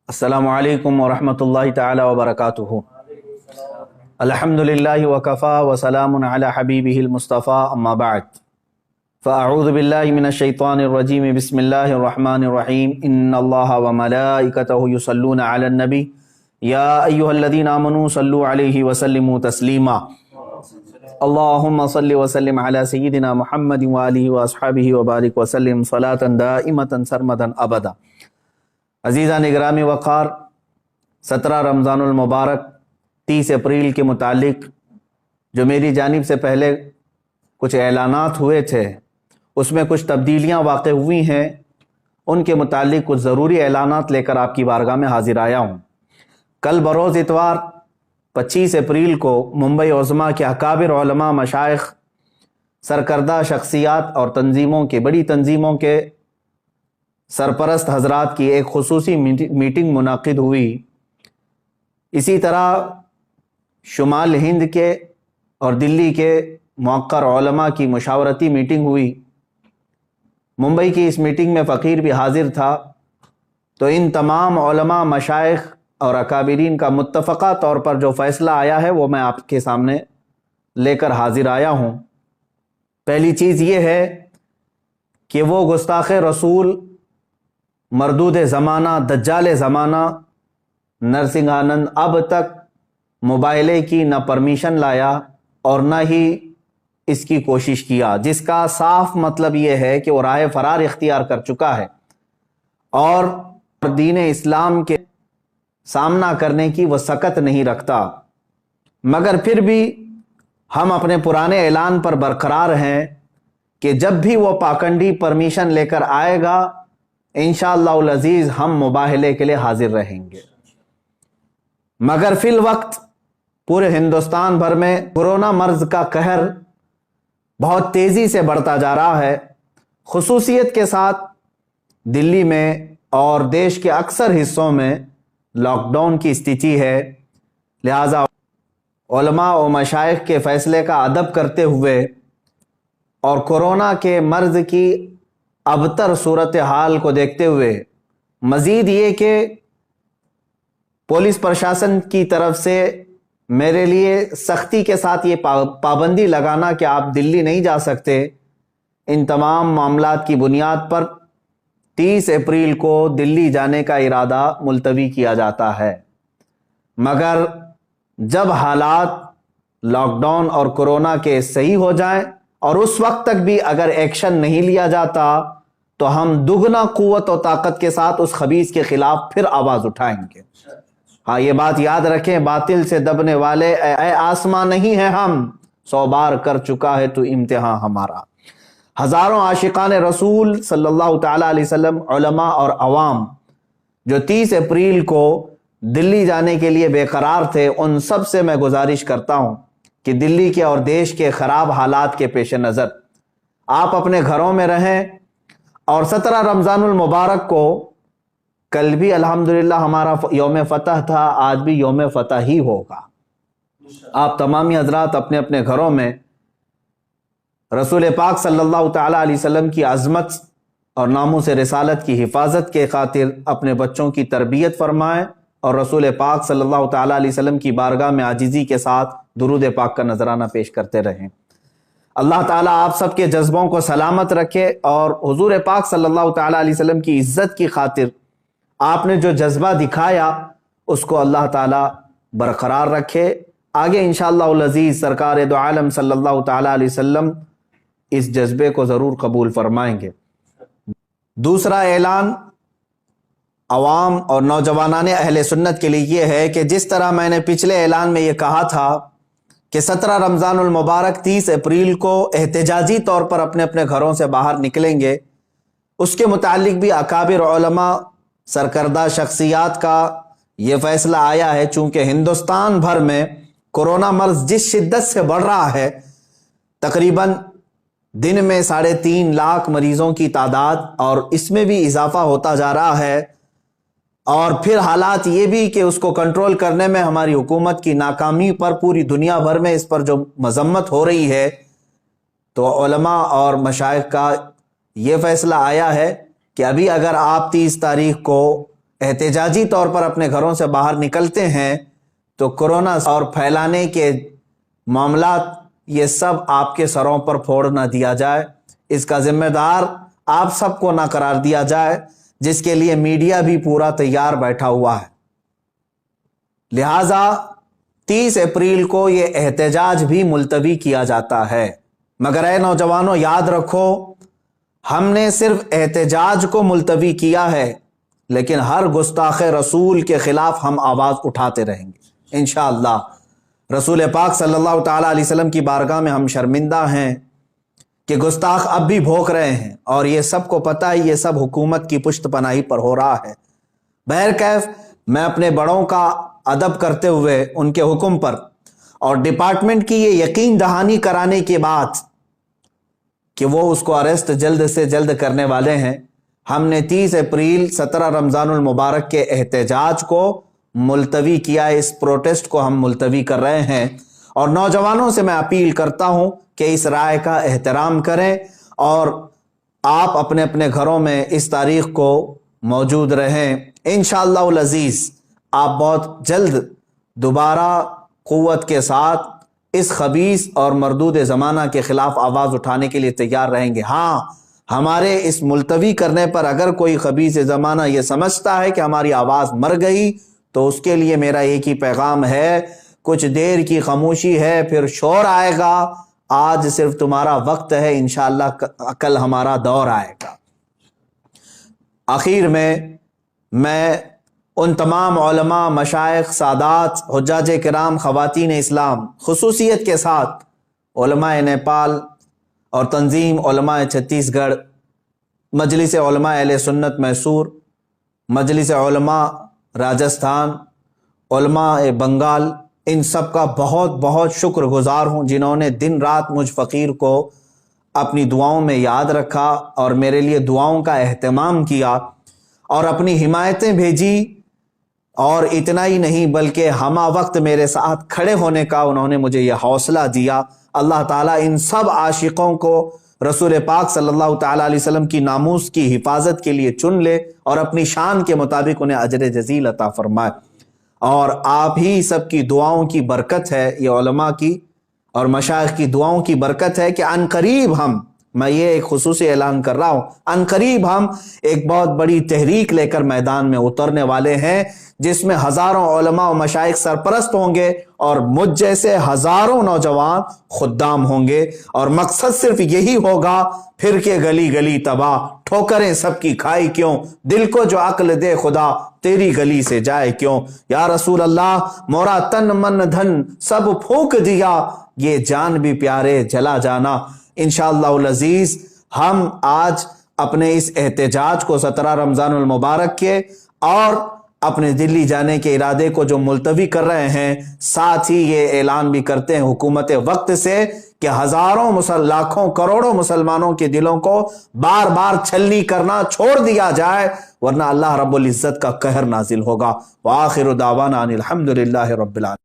السلام علیکم ورحمۃ اللہ تعالی وبرکاتہ۔ الحمدللہ وکفا وسلام علی حبیبہ المصطفیٰ، اما بعد فاعوذ باللہ من الشیطان الرجیم، بسم اللہ الرحمن الرحیم۔ ان اللہ وملائکتہ یصلون علی النبی یا ایہا الذین آمنوا صلوا علیہ وسلموا تسلیما۔ اللہم صل وسلم علی سیدنا محمد وآلہ واصحابہ وبارک وسلم صلاۃ دائمۃ سرمدا ابدا۔ عزیزان اکرام وقار، 17 رمضان المبارک 30 اپریل کے متعلق جو میری جانب سے پہلے کچھ اعلانات ہوئے تھے، اس میں کچھ تبدیلیاں واقع ہوئی ہیں۔ ان کے متعلق کچھ ضروری اعلانات لے کر آپ کی بارگاہ میں حاضر آیا ہوں۔ کل بروز اتوار 25 اپریل کو ممبئی عظمیٰ کے اکابر علماء، مشائخ، سرکردہ شخصیات اور تنظیموں کے بڑی تنظیموں کے سرپرست حضرات کی ایک خصوصی میٹنگ منعقد ہوئی۔ اسی طرح شمال ہند کے اور دلی کے موقر علماء کی مشاورتی میٹنگ ہوئی۔ ممبئی کی اس میٹنگ میں فقیر بھی حاضر تھا۔ تو ان تمام علماء، مشائخ اور اکابرین کا متفقہ طور پر جو فیصلہ آیا ہے وہ میں آپ کے سامنے لے کر حاضر آیا ہوں۔ پہلی چیز یہ ہے کہ وہ گستاخ رسول، مردود زمانہ، دجال زمانہ نرسنگ آنند اب تک مباہلے کی نہ پرمیشن لایا اور نہ ہی اس کی کوشش کیا، جس کا صاف مطلب یہ ہے کہ وہ راہ فرار اختیار کر چکا ہے اور دین اسلام کے سامنا کرنے کی وہ سکت نہیں رکھتا۔ مگر پھر بھی ہم اپنے پرانے اعلان پر برقرار ہیں کہ جب بھی وہ پاکنڈی پرمیشن لے کر آئے گا، انشاءاللہ العزیز ہم مباہلے کے لیے حاضر رہیں گے۔ مگر فی الوقت پورے ہندوستان بھر میں کورونا مرض کا قہر بہت تیزی سے بڑھتا جا رہا ہے۔ خصوصیت کے ساتھ دلی میں اور دیش کے اکثر حصوں میں لاک ڈاؤن کی استھتی ہے۔ لہٰذا علماء و مشائخ کے فیصلے کا ادب کرتے ہوئے اور کورونا کے مرض کی ابتر صورتحال کو دیکھتے ہوئے، مزید یہ کہ پولیس پرشاسن کی طرف سے میرے لیے سختی کے ساتھ یہ پابندی لگانا کہ آپ دلی نہیں جا سکتے، ان تمام معاملات کی بنیاد پر 30 اپریل کو دلی جانے کا ارادہ ملتوی کیا جاتا ہے۔ مگر جب حالات لاک ڈاؤن اور کورونا کے صحیح ہو جائیں اور اس وقت تک بھی اگر ایکشن نہیں لیا جاتا تو ہم دگنا قوت و طاقت کے ساتھ اس خبیث کے خلاف پھر آواز اٹھائیں گے۔ ہاں، یہ بات یاد رکھیں، باطل سے دبنے والے اے آسمان نہیں ہیں ہم، 100 بار کر چکا ہے تو امتحان ہمارا۔ ہزاروں عاشقان رسول صلی اللہ تعالی علیہ وسلم، علماء اور عوام جو 30 اپریل کو دلی جانے کے لیے بے قرار تھے، ان سب سے میں گزارش کرتا ہوں کہ دلی کے اور دیش کے خراب حالات کے پیش نظر آپ اپنے گھروں میں رہیں، اور 17 رمضان المبارک کو، کل بھی الحمدللہ ہمارا یوم فتح تھا، آج بھی یوم فتح ہی ہوگا۔ آپ تمامی حضرات اپنے اپنے گھروں میں رسول پاک صلی اللہ تعالی علیہ وسلم کی عظمت اور ناموس رسالت کی حفاظت کے خاطر اپنے بچوں کی تربیت فرمائیں اور رسول پاک صلی اللہ تعالی علیہ وسلم کی بارگاہ میں عاجزی کے ساتھ درود پاک کا نذرانہ پیش کرتے رہیں۔ اللہ تعالیٰ آپ سب کے جذبوں کو سلامت رکھے اور حضور پاک صلی اللہ تعالی علیہ وسلم کی عزت کی خاطر آپ نے جو جذبہ دکھایا اس کو اللہ تعالیٰ برقرار رکھے۔ آگے انشاءاللہ العزیز سرکار دو عالم صلی اللہ تعالی علیہ وسلم اس جذبے کو ضرور قبول فرمائیں گے۔ دوسرا اعلان عوام اور نوجوانان اہل سنت کے لیے یہ ہے کہ جس طرح میں نے پچھلے اعلان میں یہ کہا تھا کہ 17 رمضان المبارک 30 اپریل کو احتجاجی طور پر اپنے اپنے گھروں سے باہر نکلیں گے، اس کے متعلق بھی اکابر علماء، سرکردہ شخصیات کا یہ فیصلہ آیا ہے۔ چونکہ ہندوستان بھر میں کورونا مرض جس شدت سے بڑھ رہا ہے، تقریباً دن میں 3.5 لاکھ مریضوں کی تعداد، اور اس میں بھی اضافہ ہوتا جا رہا ہے، اور پھر حالات یہ بھی کہ اس کو کنٹرول کرنے میں ہماری حکومت کی ناکامی پر پوری دنیا بھر میں اس پر جو مذمت ہو رہی ہے، تو علماء اور مشائخ کا یہ فیصلہ آیا ہے کہ ابھی اگر آپ 30 تاریخ کو احتجاجی طور پر اپنے گھروں سے باہر نکلتے ہیں تو کورونا اور پھیلانے کے معاملات یہ سب آپ کے سروں پر پھوڑ نہ دیا جائے، اس کا ذمہ دار آپ سب کو نہ قرار دیا جائے، جس کے لیے میڈیا بھی پورا تیار بیٹھا ہوا ہے۔ لہٰذا 30 اپریل کو یہ احتجاج بھی ملتوی کیا جاتا ہے، مگر اے نوجوانوں یاد رکھو، ہم نے صرف احتجاج کو ملتوی کیا ہے، لیکن ہر گستاخ رسول کے خلاف ہم آواز اٹھاتے رہیں گے انشاءاللہ۔ رسول پاک صلی اللہ تعالیٰ علیہ وسلم کی بارگاہ میں ہم شرمندہ ہیں کہ گستاخ اب بھی بھوک رہے ہیں، اور یہ سب کو پتہ ہے یہ سب حکومت کی پشت پناہی پر ہو رہا ہے۔ بہرکیف میں اپنے بڑوں کا ادب کرتے ہوئے ان کے حکم پر اور ڈپارٹمنٹ کی یہ یقین دہانی کرانے کے بعد کہ وہ اس کو اریسٹ جلد سے جلد کرنے والے ہیں، ہم نے 30 اپریل 17 رمضان المبارک کے احتجاج کو ملتوی کیا ہے۔ اس پروٹیسٹ کو ہم ملتوی کر رہے ہیں، اور نوجوانوں سے میں اپیل کرتا ہوں کہ اس رائے کا احترام کریں اور آپ اپنے اپنے گھروں میں اس تاریخ کو موجود رہیں۔ انشاءاللہ العزیز آپ بہت جلد دوبارہ قوت کے ساتھ اس خبیث اور مردود زمانہ کے خلاف آواز اٹھانے کے لیے تیار رہیں گے۔ ہاں، ہمارے اس ملتوی کرنے پر اگر کوئی خبیث زمانہ یہ سمجھتا ہے کہ ہماری آواز مر گئی تو اس کے لیے میرا ایک ہی پیغام ہے، کچھ دیر کی خاموشی ہے پھر شور آئے گا، آج صرف تمہارا وقت ہے، انشاءاللہ کل ہمارا دور آئے گا۔ آخر میں ان تمام علماء، مشائخ، سادات، حجاج کرام، خواتین اسلام، خصوصیت کے ساتھ علماء نیپال اور تنظیم علماء چھتیس گڑھ، مجلس علماء اہل سنت میسور، مجلس علماء راجستھان، علماء بنگال، ان سب کا بہت بہت شکر گزار ہوں جنہوں نے دن رات مجھ فقیر کو اپنی دعاؤں میں یاد رکھا اور میرے لیے دعاؤں کا اہتمام کیا اور اپنی حمایتیں بھیجی، اور اتنا ہی نہیں بلکہ ہمہ وقت میرے ساتھ کھڑے ہونے کا انہوں نے مجھے یہ حوصلہ دیا۔ اللہ تعالیٰ ان سب عاشقوں کو رسول پاک صلی اللہ تعالیٰ علیہ وسلم کی ناموس کی حفاظت کے لیے چن لے اور اپنی شان کے مطابق انہیں اجر جزیل عطا فرمائے۔ اور آپ ہی سب کی دعاؤں کی برکت ہے، یہ علماء کی اور مشائخ کی دعاؤں کی برکت ہے کہ عنقریب میں یہ ایک خصوصی اعلان کر رہا ہوں، عنقریب ہم ایک بہت بڑی تحریک لے کر میدان میں اترنے والے ہیں، جس میں ہزاروں علماء و مشائخ سرپرست ہوں گے اور مجھ جیسے ہزاروں نوجوان خدام ہوں گے، اور مقصد صرف یہی ہوگا، پھر کے گلی گلی تباہ، ٹھوکریں سب کی کھائی کیوں، دل کو جو عقل دے خدا، تیری گلی سے جائے کیوں، یا رسول اللہ مورا تن من دھن سب پھونک دیا، یہ جان بھی پیارے جلا جانا۔ انشاءاللہ العزیز ہم آج اپنے اس احتجاج کو 17 رمضان المبارک کے اور اپنے دلی جانے کے ارادے کو جو ملتوی کر رہے ہیں، ساتھ ہی یہ اعلان بھی کرتے ہیں حکومت وقت سے کہ ہزاروں لاکھوں کروڑوں مسلمانوں کے دلوں کو بار بار چھلنی کرنا چھوڑ دیا جائے، ورنہ اللہ رب العزت کا قہر نازل ہوگا۔ وآخر دعوانا ان الحمدللہ رب العالمین۔